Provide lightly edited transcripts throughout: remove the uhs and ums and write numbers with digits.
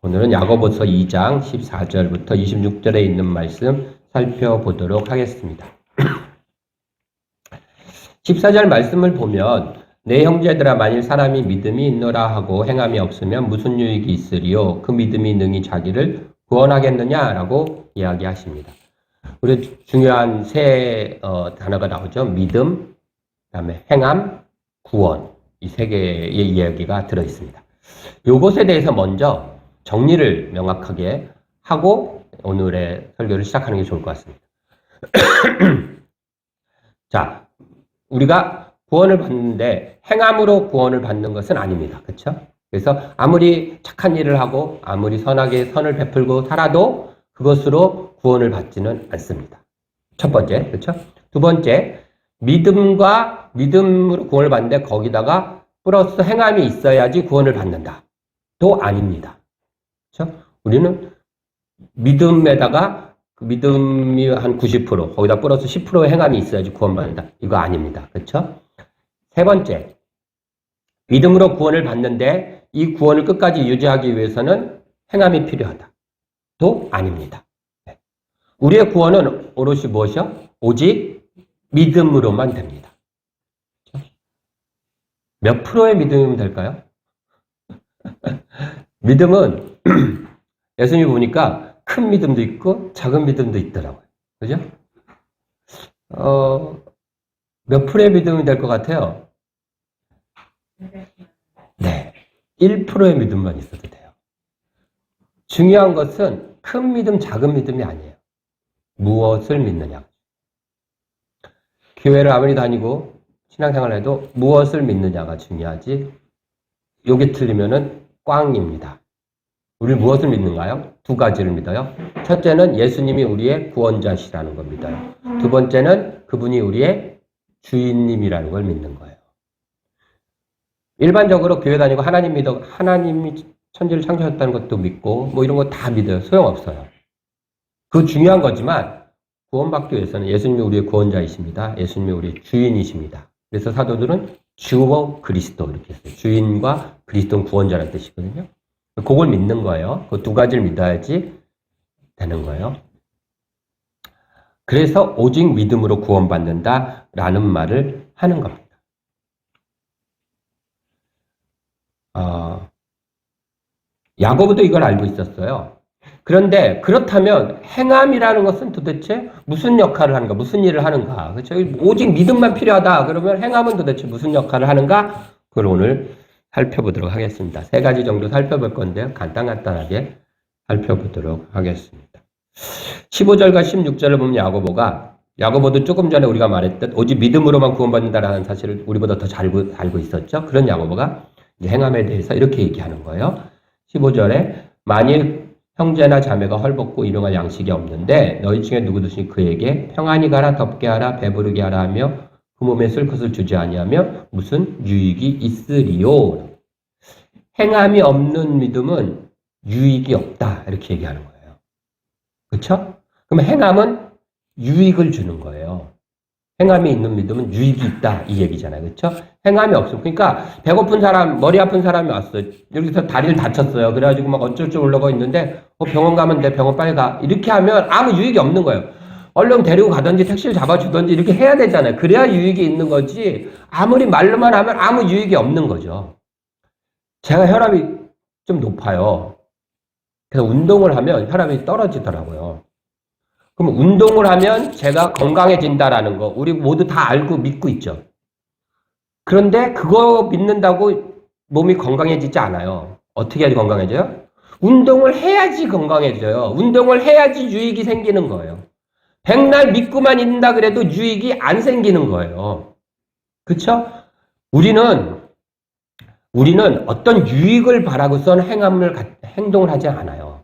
오늘은 야고보서 2장 14절부터 26절에 있는 말씀 살펴보도록 하겠습니다. 14절 말씀을 보면 내 형제들아 만일 사람이 믿음이 있노라 하고 행함이 없으면 무슨 유익이 있으리요 그 믿음이 능히 자기를 구원하겠느냐라고 이야기하십니다. 우리 중요한 세 단어가 나오죠. 믿음, 그다음에 행함, 구원, 이 세 개의 이야기가 들어 있습니다. 이것에 대해서 먼저 정리를 명확하게 하고 오늘의 설교를 시작하는 게 좋을 것 같습니다. 자, 우리가 구원을 받는데 행함으로 구원을 받는 것은 아닙니다. 그렇죠? 그래서 아무리 착한 일을 하고 아무리 선하게 선을 베풀고 살아도 그것으로 구원을 받지는 않습니다. 첫 번째, 그렇죠? 두 번째, 믿음으로 구원을 받는데 거기다가 플러스 행함이 있어야지 구원을 받는다. 또 아닙니다. 그렇죠? 우리는 믿음에다가 그 믿음이 한 90%, 거기다 플러스 10%의 행함이 있어야지 구원받는다. 이거 아닙니다. 그렇죠? 세 번째, 믿음으로 구원을 받는데 이 구원을 끝까지 유지하기 위해서는 행함이 필요하다. 또 아닙니다. 우리의 구원은 오롯이 무엇이요? 오직 믿음으로만 됩니다. 몇 프로의 믿음이면 될까요? 믿음은 예수님이 보니까 큰 믿음도 있고 작은 믿음도 있더라고요. 그죠? 몇 프로의 믿음이 될 것 같아요? 네. 1%의 믿음만 있어도 돼요. 중요한 것은 큰 믿음, 작은 믿음이 아니에요. 무엇을 믿느냐. 교회를 아무리 다니고 신앙생활을 해도 무엇을 믿느냐가 중요하지. 요게 틀리면은 꽝입니다. 우리 무엇을 믿는가요? 두 가지를 믿어요. 첫째는 예수님이 우리의 구원자시라는 걸 믿어요. 두 번째는 그분이 우리의 주인님이라는 걸 믿는 거예요. 일반적으로 교회 다니고 하나님 믿어, 하나님이 천지를 창조했다는 것도 믿고 뭐 이런 거 다 믿어요. 소용없어요. 그 중요한 거지만 구원받기 위해서는 예수님이 우리의 구원자이십니다. 예수님이 우리의 주인이십니다. 그래서 사도들은 주와 그리스도 이렇게 했어요. 주인과 그리스도는 구원자라는 뜻이거든요. 그걸 믿는 거예요. 그 두 가지를 믿어야지 되는 거예요. 그래서 오직 믿음으로 구원받는다라는 말을 하는 겁니다. 야고보도 이걸 알고 있었어요. 그런데 그렇다면 행함이라는 것은 도대체 무슨 역할을 하는가, 무슨 일을 하는가? 그렇죠? 오직 믿음만 필요하다. 그러면 행함은 도대체 무슨 역할을 하는가? 그걸 오늘 살펴보도록 하겠습니다. 세 가지 정도 살펴볼 건데요. 간단하게 살펴보도록 하겠습니다. 15절과 16절을 보면 야고보도 조금 전에 우리가 말했듯 오직 믿음으로만 구원받는다라는 사실을 우리보다 더 잘 알고 있었죠. 그런 야고보가 이제 행함에 대해서 이렇게 얘기하는 거예요. 15절에 만일 형제나 자매가 헐벗고 일용할 양식이 없는데 너희 중에 누구든지 그에게 평안히 가라, 덥게 하라, 배부르게 하라 하며 그 몸에 쓸 것을 주지 아니하며 무슨 유익이 있으리요. 행함이 없는 믿음은 유익이 없다 이렇게 얘기하는 거예요. 그렇죠? 그럼 행함은 유익을 주는 거예요. 행함이 있는 믿음은 유익이 있다 이 얘기잖아요. 그렇죠? 행함이 없어. 그러니까 배고픈 사람, 머리 아픈 사람이 왔어요. 여기서 다리를 다쳤어요. 그래가지고 막 어쩔줄 올라가 있는데 병원 가면 돼. 병원 빨리 가. 이렇게 하면 아무 유익이 없는 거예요. 얼른 데리고 가든지 택시를 잡아주든지 이렇게 해야 되잖아요. 그래야 유익이 있는 거지. 아무리 말로만 하면 아무 유익이 없는 거죠. 제가 혈압이 좀 높아요. 그래서 운동을 하면 혈압이 떨어지더라고요. 그럼 운동을 하면 제가 건강해진다라는 거 우리 모두 다 알고 믿고 있죠. 그런데 그거 믿는다고 몸이 건강해지지 않아요. 어떻게 해야지 건강해져요? 운동을 해야지 건강해져요. 운동을 해야지 유익이 생기는 거예요. 백날 믿고만 있는다 그래도 유익이 안 생기는 거예요. 그렇죠? 우리는 어떤 유익을 바라고선 행동을 하지 않아요.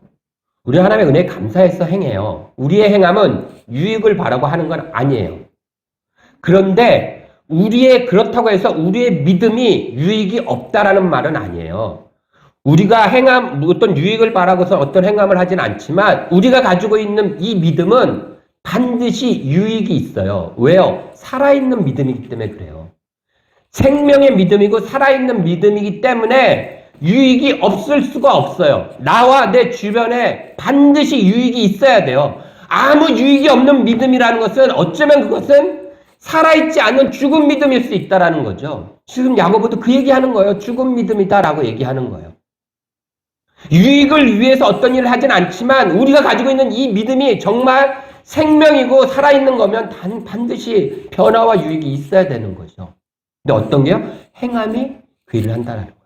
우리 하나님의 은혜에 감사해서 행해요. 우리의 행함은 유익을 바라고 하는 건 아니에요. 그런데 그렇다고 해서 우리의 믿음이 유익이 없다라는 말은 아니에요. 우리가 어떤 유익을 바라고서 어떤 행함을 하진 않지만 우리가 가지고 있는 이 믿음은 반드시 유익이 있어요. 왜요? 살아있는 믿음이기 때문에 그래요. 생명의 믿음이고 살아있는 믿음이기 때문에 유익이 없을 수가 없어요. 나와 내 주변에 반드시 유익이 있어야 돼요. 아무 유익이 없는 믿음이라는 것은 어쩌면 그것은 살아있지 않은 죽은 믿음일 수 있다라는 거죠. 지금 야고보도 그 얘기하는 거예요. 죽은 믿음이다라고 얘기하는 거예요. 유익을 위해서 어떤 일을 하진 않지만 우리가 가지고 있는 이 믿음이 정말 생명이고 살아있는 거면 반드시 변화와 유익이 있어야 되는 거죠. 근데 어떤 게요? 행함이 그 일을 한다는 거예요.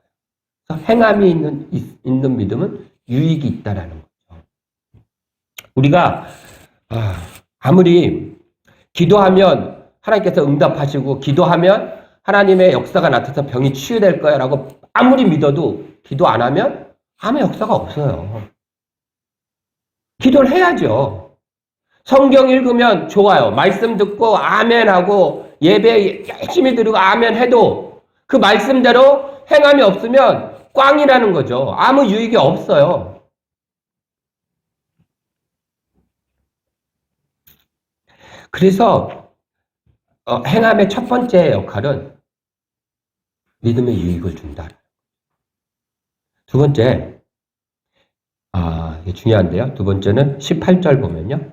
그래서 행함이 있는 믿음은 유익이 있다라는 거죠. 우리가 아무리 기도하면 하나님께서 응답하시고 기도하면 하나님의 역사가 나타나서 병이 치유될 거야 라고 아무리 믿어도 기도 안 하면 아무 역사가 없어요. 기도를 해야죠. 성경 읽으면 좋아요. 말씀 듣고 아멘하고 예배 열심히 드리고 아멘 해도 그 말씀대로 행함이 없으면 꽝이라는 거죠. 아무 유익이 없어요. 그래서 행함의 첫 번째 역할은 믿음의 유익을 준다. 두 번째, 이게 중요한데요. 두 번째는 18절 보면요.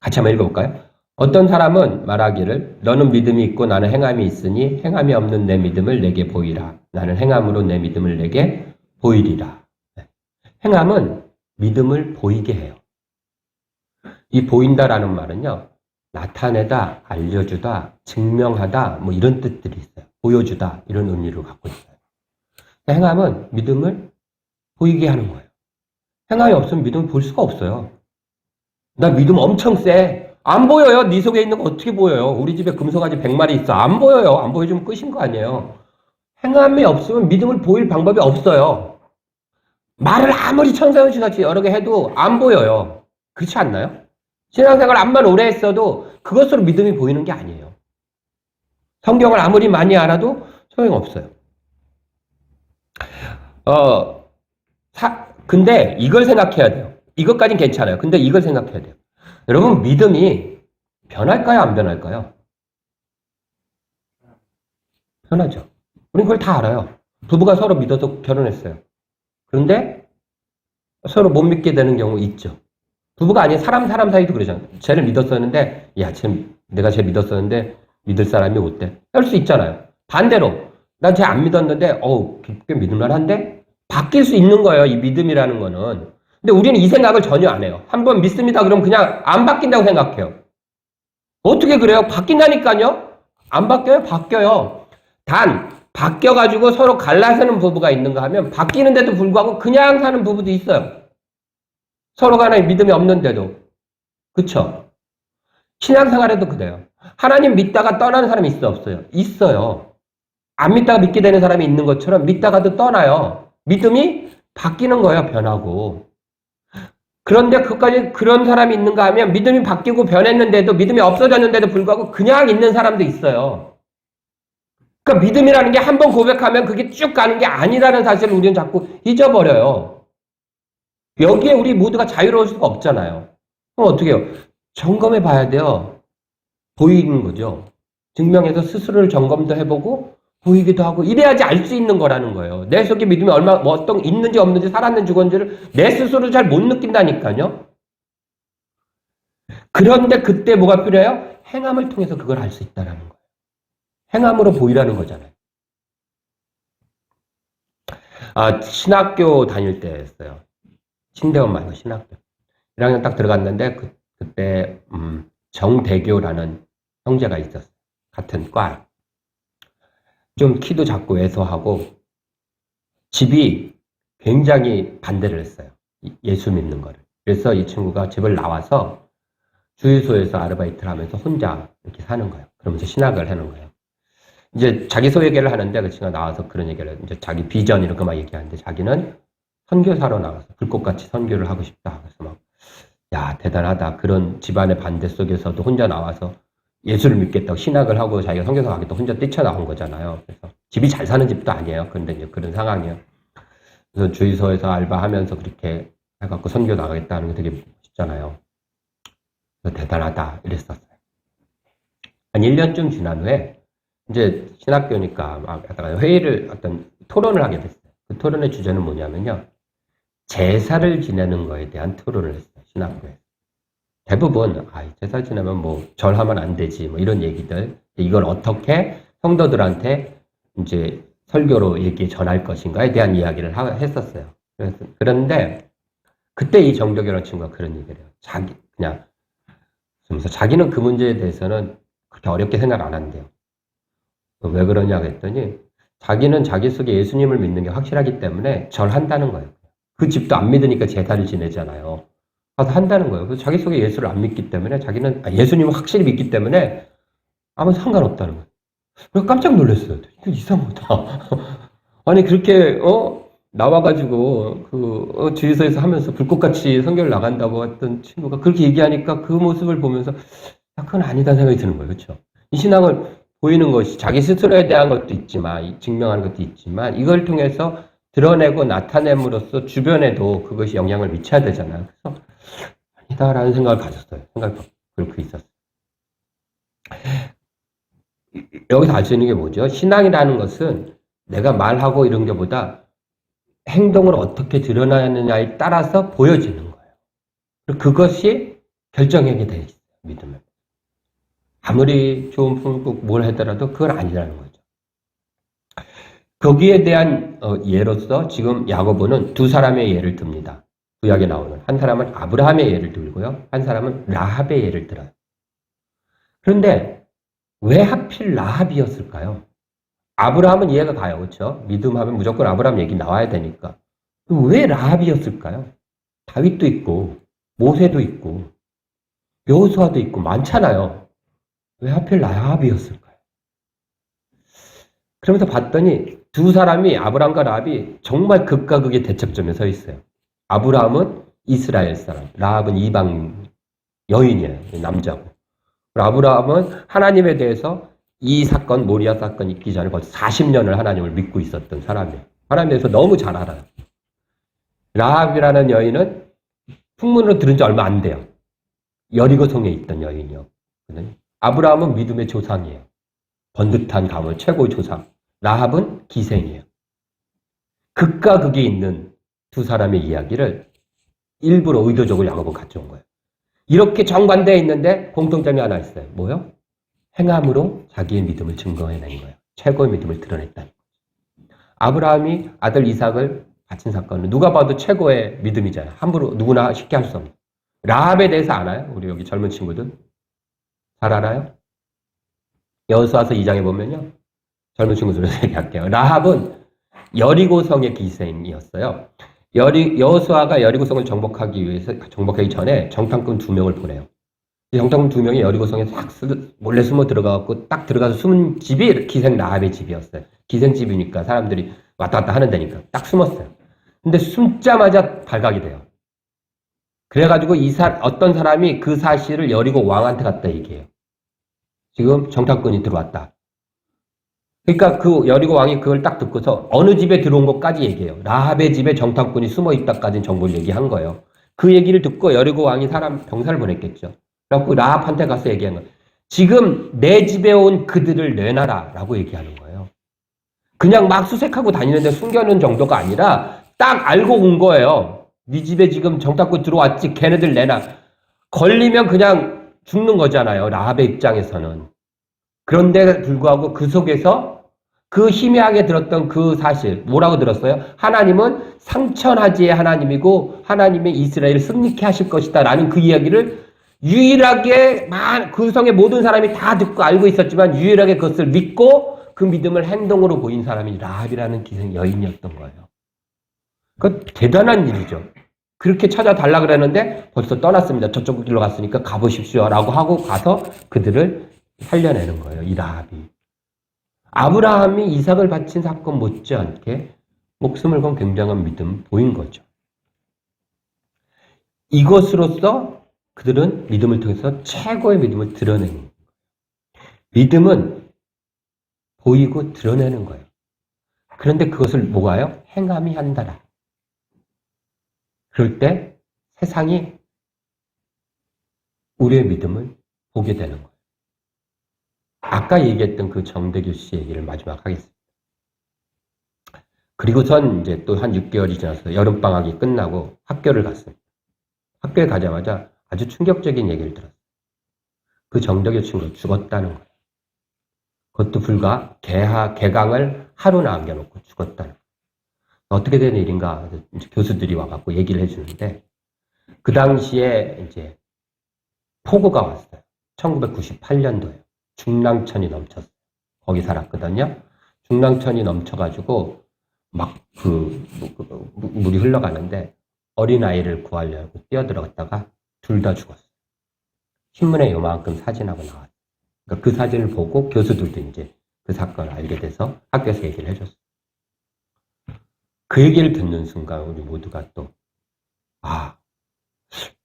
같이 한번 읽어볼까요? 어떤 사람은 말하기를 너는 믿음이 있고 나는 행함이 있으니 행함이 없는 내 믿음을 내게 보이라. 나는 행함으로 내 믿음을 내게 보이리라. 행함은 믿음을 보이게 해요. 이 보인다라는 말은요. 나타내다, 알려주다, 증명하다 뭐 이런 뜻들이 있어요. 보여주다 이런 의미를 갖고 있어요. 행함은 믿음을 보이게 하는 거예요. 행함이 없으면 믿음을 볼 수가 없어요. 나 믿음 엄청 세. 안 보여요. 네 속에 있는 거 어떻게 보여요? 우리 집에 금송아지 100마리 있어. 안 보여요. 안 보여주면 끝인 거 아니에요. 행함이 없으면 믿음을 보일 방법이 없어요. 말을 아무리 천사연시같이 여러 개 해도 안 보여요. 그렇지 않나요? 신앙생활 암만 오래 했어도 그것으로 믿음이 보이는 게 아니에요. 성경을 아무리 많이 알아도 소용없어요. 근데 이걸 생각해야 돼요. 이것까진 괜찮아요. 근데 이걸 생각해야 돼요. 여러분, 믿음이 변할까요? 안 변할까요? 변하죠. 우린 그걸 다 알아요. 부부가 서로 믿어서 결혼했어요. 그런데 서로 못 믿게 되는 경우 있죠. 부부가 아닌 사람 사이도 그러잖아요. 쟤를 믿었었는데, 야, 내가 쟤 믿었었는데 믿을 사람이 없대. 할 수 있잖아요. 반대로, 난 쟤 안 믿었는데, 꽤 믿을만한데? 바뀔 수 있는 거예요. 이 믿음이라는 거는. 근데 우리는 이 생각을 전혀 안 해요. 한번 믿습니다. 그러면 그냥 안 바뀐다고 생각해요. 어떻게 그래요? 바뀐다니까요? 안 바뀌어요? 바뀌어요. 단, 바뀌어가지고 서로 갈라서는 부부가 있는가 하면 바뀌는데도 불구하고 그냥 사는 부부도 있어요. 서로 간에 믿음이 없는데도. 그쵸? 신앙생활에도 그래요. 하나님 믿다가 떠나는 사람이 있어, 없어요? 있어요. 안 믿다가 믿게 되는 사람이 있는 것처럼 믿다가도 떠나요. 믿음이 바뀌는 거예요, 변하고. 그런데 그까지 그런 사람이 있는가 하면 믿음이 바뀌고 변했는데도 믿음이 없어졌는데도 불구하고 그냥 있는 사람도 있어요. 그러니까 믿음이라는 게 한 번 고백하면 그게 쭉 가는 게 아니라는 사실을 우리는 자꾸 잊어버려요. 여기에 우리 모두가 자유로울 수가 없잖아요. 그럼 어떻게 해요? 점검해 봐야 돼요. 보이는 거죠. 증명해서 스스로를 점검도 해보고 보이기도 하고 이래야지 알 수 있는 거라는 거예요. 내 속에 믿음이 어떤 있는지 없는지 살았는지 죽었는지를 내 스스로 잘 못 느낀다니까요. 그런데 그때 뭐가 필요해요? 행함을 통해서 그걸 알 수 있다는 거예요. 행함으로 보이라는 거잖아요. 신학교 다닐 때였어요. 신대원 말고 신학교. 1학년 딱 들어갔는데 그때 정대교라는 형제가 있었어요. 같은 과. 좀 키도 작고 왜소하고 집이 굉장히 반대를 했어요. 예수 믿는 거를. 그래서 이 친구가 집을 나와서 주유소에서 아르바이트를 하면서 혼자 이렇게 사는 거예요. 그러면서 신학을 하는 거예요. 이제 자기 소개를 하는데 그 친구가 나와서 그런 얘기를 이제 자기 비전 이런 거 막 얘기하는데 자기는 선교사로 나와서 불꽃같이 선교를 하고 싶다. 그래서 막, 야, 대단하다. 그런 집안의 반대 속에서도 혼자 나와서 예수를 믿겠다고 신학을 하고 자기가 선교사 가겠다고 혼자 뛰쳐나온 거잖아요. 그래서 집이 잘 사는 집도 아니에요. 그런데 이제 그런 상황이에요. 그래서 주유소에서 알바하면서 그렇게 해갖고 선교 나가겠다는 게 되게 멋있잖아요. 그래서 대단하다. 이랬었어요. 한 1년쯤 지난 후에 이제 신학교니까 막 회의를 어떤 토론을 하게 됐어요. 그 토론의 주제는 뭐냐면요. 제사를 지내는 거에 대한 토론을 했어요. 신학교에. 대부분 제사 지내면 뭐 절하면 안 되지 뭐 이런 얘기들. 이걸 어떻게 성도들한테 이제 설교로 얘기 전할 것인가에 대한 이야기를 했었어요. 그런데 그때 이 정덕이라는 친구가 그런 얘기를 해요. 그냥 그러면서 자기는 그 문제에 대해서는 그렇게 어렵게 생각 안 한대요. 왜 그러냐고 했더니 자기는 자기 속에 예수님을 믿는 게 확실하기 때문에 절한다는 거예요. 그 집도 안 믿으니까 제사를 지내잖아요. 가서 한다는 거예요. 그래서 자기 속에 예수를 안 믿기 때문에 자기는 예수님을 확실히 믿기 때문에 아무 상관없다는 거예요. 그래서 깜짝 놀랐어요. 이상하다. 아니 그렇게 나와가지고 주유소에서 하면서 불꽃같이 선교를 나간다고 했던 친구가 그렇게 얘기하니까 그 모습을 보면서 그건 아니다는 생각이 드는 거예요. 그렇죠? 이 신앙을 보이는 것이 자기 스스로에 대한 것도 있지만 증명하는 것도 있지만 이걸 통해서 드러내고 나타냄으로써 주변에도 그것이 영향을 미쳐야 되잖아요. 그래서 아니다라는 생각을 가졌어요. 생각이 그렇게 있었어요. 여기서 알 수 있는 게 뭐죠? 신앙이라는 것은 내가 말하고 이런 게보다 행동을 어떻게 드러나느냐에 따라서 보여지는 거예요. 그것이 결정하게 돼 있어요. 믿음을. 아무리 좋은 품고 뭘 하더라도 그건 아니라는 거죠. 거기에 대한 예로서 지금 야고보는 두 사람의 예를 듭니다. 구약에 나오는 한 사람은 아브라함의 예를 들고요. 한 사람은 라합의 예를 들어요. 그런데 왜 하필 라합이었을까요? 아브라함은 이해가 가요. 그렇죠? 믿음하면 무조건 아브라함 얘기 나와야 되니까. 왜 라합이었을까요? 다윗도 있고 모세도 있고 여호수아도 있고 많잖아요. 왜 하필 라합이었을까요? 그러면서 봤더니 두 사람이 아브라함과 라합이 정말 극과 극의 대척점에 서 있어요. 아브라함은 이스라엘 사람, 라합은 이방 여인이에요. 남자고. 아브라함은 하나님에 대해서 이 사건, 모리아 사건 있기 전에 벌써 40년을 하나님을 믿고 있었던 사람이에요. 하나님에 대해서 너무 잘 알아요. 라합이라는 여인은 풍문으로 들은 지 얼마 안 돼요. 여리고성에 있던 여인이요. 아브라함은 믿음의 조상이에요. 번듯한 가문, 최고의 조상. 라합은 기생이에요. 극과 극이 있는 두 사람의 이야기를 일부러 의도적으로 야고보가 가져온 거예요. 이렇게 정반대에 있는데 공통점이 하나 있어요. 뭐요? 행함으로 자기의 믿음을 증거해낸 거예요. 최고의 믿음을 드러냈다는 거예요. 아브라함이 아들 이삭을 바친 사건은 누가 봐도 최고의 믿음이잖아요. 함부로 누구나 쉽게 할 수 없는. 라합에 대해서 아나요? 우리 여기 젊은 친구들? 잘 알아요? 여호수아서 2장에 보면요. 젊은 친구들에서 얘기할게요. 라합은 여리고성의 기생이었어요. 여호수아가 여리고성을 정복하기 전에 정탐꾼 2명을 보내요. 정탐꾼 2명이 여리고성에 싹 몰래 숨어 들어가고 딱 들어가서 숨은 집이 기생 라합의 집이었어요. 기생집이니까 사람들이 왔다 갔다 하는 데니까 딱 숨었어요. 근데 숨자마자 발각이 돼요. 그래가지고 어떤 사람이 그 사실을 여리고 왕한테 갖다 얘기해요. 지금 정탐꾼이 들어왔다. 그러니까 그 여리고 왕이 그걸 딱 듣고서 어느 집에 들어온 것까지 얘기해요. 라합의 집에 정탐꾼이 숨어 있다까지는 정보를 얘기한 거예요. 그 얘기를 듣고 여리고 왕이 병사를 보냈겠죠. 그래갖고 라합한테 가서 얘기한 거예요. 지금 내 집에 온 그들을 내놔라 라고 얘기하는 거예요. 그냥 막 수색하고 다니는데 숨겨놓은 정도가 아니라 딱 알고 온 거예요. 네 집에 지금 정탐꾼 들어왔지, 걔네들 내놔. 걸리면 그냥 죽는 거잖아요. 라합의 입장에서는. 그런데 불구하고 그 속에서 그 희미하게 들었던 그 사실, 뭐라고 들었어요? 하나님은 상천하지의 하나님이고 하나님의 이스라엘을 승리케 하실 것이다 라는 그 이야기를 유일하게 그 성의 모든 사람이 다 듣고 알고 있었지만 유일하게 그것을 믿고 그 믿음을 행동으로 보인 사람이 라합이라는 기생 여인이었던 거예요. 그 대단한 일이죠. 그렇게 찾아달라 그랬는데 벌써 떠났습니다. 저쪽 길로 갔으니까 가보십시오 라고 하고 가서 그들을 살려내는 거예요. 이 라합이. 아브라함이 이삭을 바친 사건 못지않게 목숨을 건 굉장한 믿음 보인 거죠. 이것으로써 그들은 믿음을 통해서 최고의 믿음을 드러내는 거예요. 믿음은 보이고 드러내는 거예요. 그런데 그것을 뭐가요? 행함이 한다라. 그럴 때 세상이 우리의 믿음을 보게 되는 거예요. 아까 얘기했던 그 정대규 씨 얘기를 마지막 하겠습니다. 그리고선 이제 또 한 6개월이 지나서 여름방학이 끝나고 학교를 갔습니다. 학교에 가자마자 아주 충격적인 얘기를 들었어요. 그 정덕여 친구가 죽었다는 거예요. 그것도 불과 개강을 하루 남겨놓고 죽었다는 거예요. 어떻게 된 일인가 이제 교수들이 와갖고 얘기를 해주는데 그 당시에 이제 폭우가 왔어요. 1998년도에 중랑천이 넘쳤어요. 거기 살았거든요. 중랑천이 넘쳐가지고 막 물이 흘러가는데 어린아이를 구하려고 뛰어들어갔다가 둘 다 죽었어요. 신문에 요만큼 사진하고 나왔어요. 그러니까 그 사진을 보고 교수들도 이제 그 사건을 알게 돼서 학교에서 얘기를 해줬어요. 그 얘기를 듣는 순간 우리 모두가 또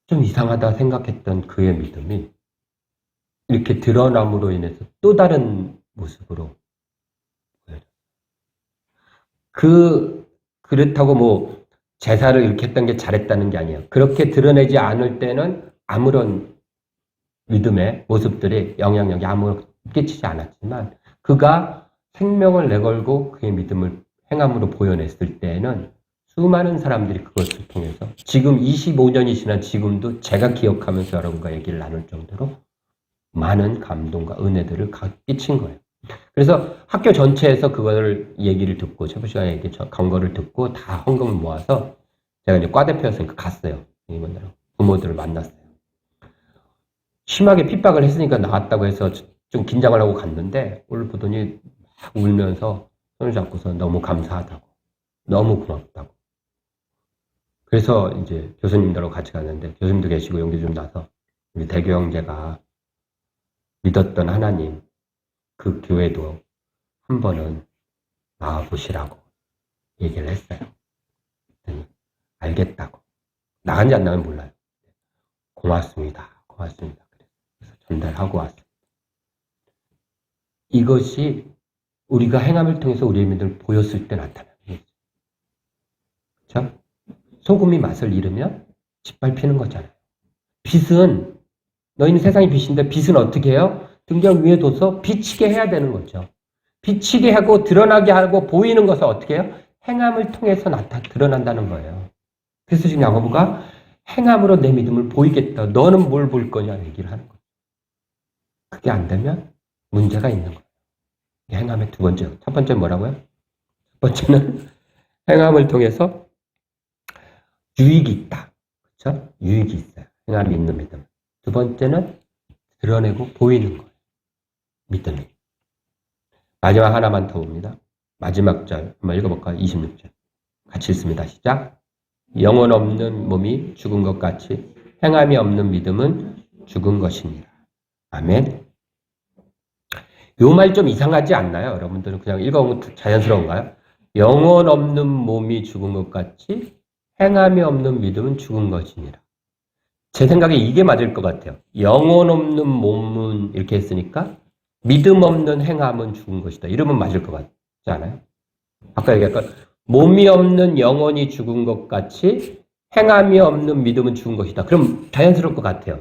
좀 이상하다 생각했던 그의 믿음이 이렇게 드러남으로 인해서 또 다른 모습으로 보여요. 그렇다고 뭐 제사를 이렇게 했던 게 잘했다는 게 아니에요. 그렇게 드러내지 않을 때는 아무런 믿음의 모습들이 영향력이 아무런 끼치지 않았지만 그가 생명을 내걸고 그의 믿음을 행함으로 보여냈을 때에는 수많은 사람들이 그것을 통해서 지금 25년이 지난 지금도 제가 기억하면서 여러분과 얘기를 나눌 정도로 많은 감동과 은혜들을 끼친 거예요. 그래서 학교 전체에서 그거를 얘기를 듣고 최부 시간에 얘기 강거를 듣고 다 헌금을 모아서 제가 이제 과대표였으니까 갔어요. 이분들은 부모들을 만났어요. 심하게 핍박을 했으니까 나왔다고 해서 좀 긴장을 하고 갔는데 오늘 보더니 막 울면서 손을 잡고서 너무 감사하다고 너무 고맙다고 그래서 이제 교수님들하고 같이 갔는데 교수님도 계시고 용기 좀 나서 우리 대교 형제가 믿었던 하나님 그 교회도 한 번은 나와보시라고 얘기를 했어요. 알겠다고. 나간지 안 나면 몰라요. 고맙습니다. 고맙습니다. 그래서 전달하고 왔습니다. 이것이 우리가 행함을 통해서 우리의 믿음을 보였을 때 나타나는 거죠. 그렇죠? 소금이 맛을 잃으면 짓밟히는 거잖아요. 빛은 너희는 세상의 빛인데 빛은 어떻게 해요? 등경 위에 둬서 비치게 해야 되는 거죠. 비치게 하고 드러나게 하고 보이는 것을 어떻게 해요? 행함을 통해서 드러난다는 거예요. 그래서 지금 야고보가 행함으로 내 믿음을 보이겠다. 너는 뭘 볼 거냐 얘기를 하는 거예요. 그게 안 되면 문제가 있는 거예요. 행함의 두 번째. 첫 번째는 뭐라고요? 첫 번째는 행함을 통해서 유익이 있다. 그렇죠? 유익이 있어요. 행함이 있는 믿음. 두 번째는 드러내고 보이는 거예요. 믿음이. 마지막 하나만 더 봅니다. 마지막 절 한번 읽어볼까요? 26절. 같이 읽습니다. 시작. 영혼 없는 몸이 죽은 것 같이 행함이 없는 믿음은 죽은 것이니라. 아멘. 요 말 좀 이상하지 않나요? 여러분들은 그냥 읽어보면 자연스러운가요? 영혼 없는 몸이 죽은 것 같이 행함이 없는 믿음은 죽은 것이니라. 제 생각에 이게 맞을 것 같아요. 영혼 없는 몸은 이렇게 했으니까 믿음 없는 행함은 죽은 것이다. 이러면 맞을 것 같지 않아요? 아까 얘기했던 몸이 없는 영혼이 죽은 것 같이 행함이 없는 믿음은 죽은 것이다. 그럼 자연스러울 것 같아요.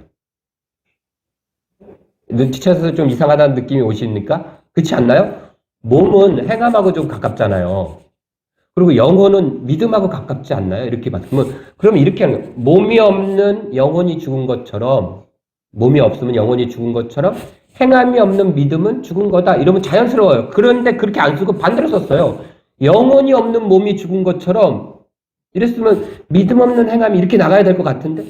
눈치채서 좀 이상하다는 느낌이 오십니까? 그렇지 않나요? 몸은 행함하고 좀 가깝잖아요. 그리고 영혼은 믿음하고 가깝지 않나요? 이렇게 그러면 이렇게 하는 거예요. 몸이 없는 영혼이 죽은 것처럼 몸이 없으면 영혼이 죽은 것처럼 행함이 없는 믿음은 죽은 거다. 이러면 자연스러워요. 그런데 그렇게 안 쓰고 반대로 썼어요. 영혼이 없는 몸이 죽은 것처럼 이랬으면 믿음 없는 행함이 이렇게 나가야 될 것 같은데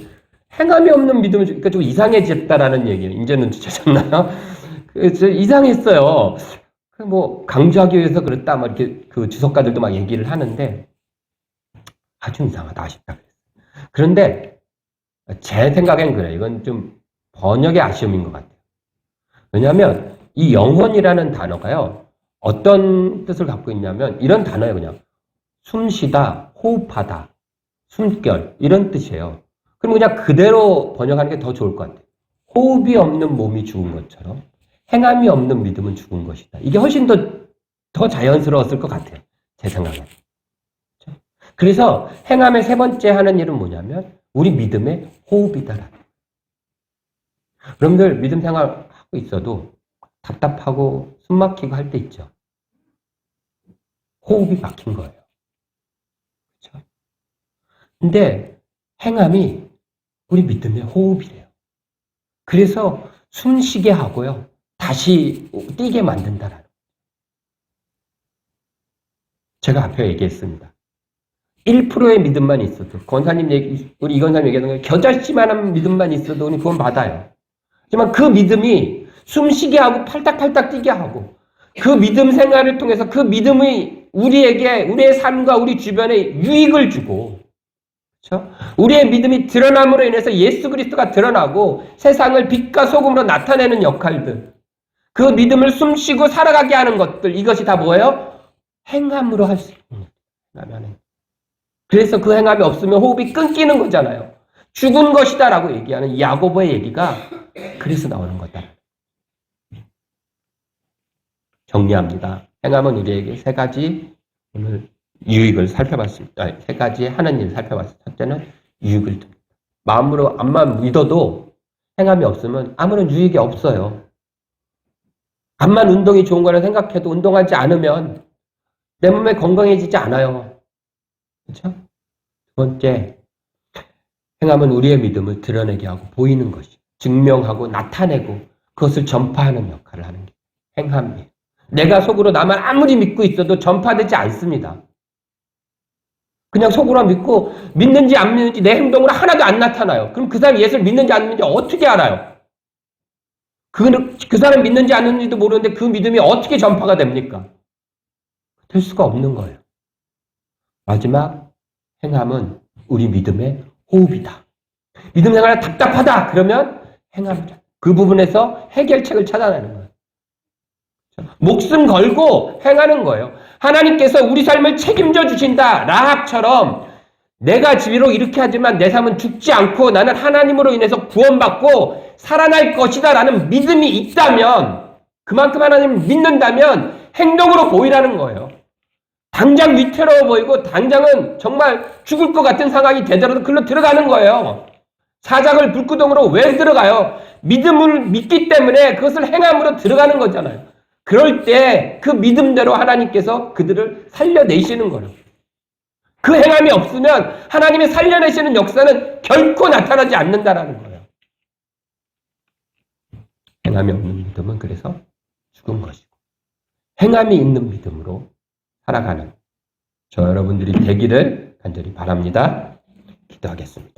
행함이 없는 믿음은 그러니까 좀 이상해졌다라는 얘기예요. 이제 눈치채셨나요? 이상했어요. 뭐 강조하기 위해서 그랬다 막 이렇게 그 주석가들도 막 얘기를 하는데 아주 이상하다 아쉽다. 그런데 제 생각엔 그래요. 이건 좀 번역의 아쉬움인 것 같아요. 왜냐하면 이 영혼이라는 단어가요. 어떤 뜻을 갖고 있냐면 이런 단어예요. 그냥 숨쉬다, 호흡하다, 숨결 이런 뜻이에요. 그럼 그냥 그대로 번역하는 게 더 좋을 것 같아요. 호흡이 없는 몸이 죽은 것처럼 행함이 없는 믿음은 죽은 것이다. 이게 훨씬 더 자연스러웠을 것 같아요. 제 생각에. 그래서 행함의 세 번째 하는 일은 뭐냐면 우리 믿음의 호흡이다라는 거예요. 여러분들 믿음 생활하고 있어도 답답하고 숨 막히고 할 때 있죠. 호흡이 막힌 거예요. 근데 행함이 우리 믿음의 호흡이래요. 그래서 숨 쉬게 하고요. 다시 뛰게 만든다라는. 제가 앞에 얘기했습니다. 1%의 믿음만 있어도, 우리 이건사님 얘기하는 거, 겨자씨만한 믿음만 있어도 우리 구원 받아요. 하지만 그 믿음이 숨 쉬게 하고 팔딱팔딱 뛰게 하고, 그 믿음 생활을 통해서 그 믿음이 우리에게, 우리의 삶과 우리 주변에 유익을 주고, 그렇죠? 우리의 믿음이 드러남으로 인해서 예수 그리스도가 드러나고 세상을 빛과 소금으로 나타내는 역할들, 그 믿음을 숨 쉬고 살아가게 하는 것들, 이것이 다 뭐예요? 행함으로 할 수 있는 거예요. 그래서 그 행함이 없으면 호흡이 끊기는 거잖아요. 죽은 것이다라고 얘기하는 야고보의 얘기가 그래서 나오는 거다. 정리합니다. 행함은 우리에게 세 가지 오늘 유익을 살펴봤습니다. 세 가지 하는 일을 살펴봤습니다. 첫째는 유익을 줍니다. 마음으로 암만 믿어도 행함이 없으면 아무런 유익이 없어요. 암만 운동이 좋은 거라 생각해도 운동하지 않으면 내 몸에 건강해지지 않아요. 그렇죠? 두 번째, 행함은 우리의 믿음을 드러내게 하고 보이는 것이, 증명하고 나타내고 그것을 전파하는 역할을 하는 게 행함이에요. 내가 속으로 나만 아무리 믿고 있어도 전파되지 않습니다. 그냥 속으로 믿고 믿는지 안 믿는지 내 행동으로 하나도 안 나타나요. 그럼 그 사람이 예수를 믿는지 안 믿는지 어떻게 알아요? 그 사람 믿는지 안 믿는지도 모르는데 그 믿음이 어떻게 전파가 됩니까? 될 수가 없는 거예요. 마지막, 행함은 우리 믿음의 호흡이다. 믿음 생활에 답답하다 그러면 행함이다. 그 부분에서 해결책을 찾아내는 거예요. 목숨 걸고 행하는 거예요. 하나님께서 우리 삶을 책임져 주신다. 라합처럼 내가 비록 이렇게 하지만 내 삶은 죽지 않고 나는 하나님으로 인해서 구원받고 살아날 것이다 라는 믿음이 있다면, 그만큼 하나님을 믿는다면 행동으로 보이라는 거예요. 당장 위태로워 보이고 당장은 정말 죽을 것 같은 상황이 되더라도 글로 들어가는 거예요. 사자굴 불구덩으로 왜 들어가요? 믿음을 믿기 때문에 그것을 행함으로 들어가는 거잖아요. 그럴 때 그 믿음대로 하나님께서 그들을 살려내시는 거예요. 그 행함이 없으면 하나님이 살려내시는 역사는 결코 나타나지 않는다라는 거예요. 행함이 없는 믿음은 그래서 죽은 것이고, 행함이 있는 믿음으로 살아가는 저 여러분들이 되기를 간절히 바랍니다. 기도하겠습니다.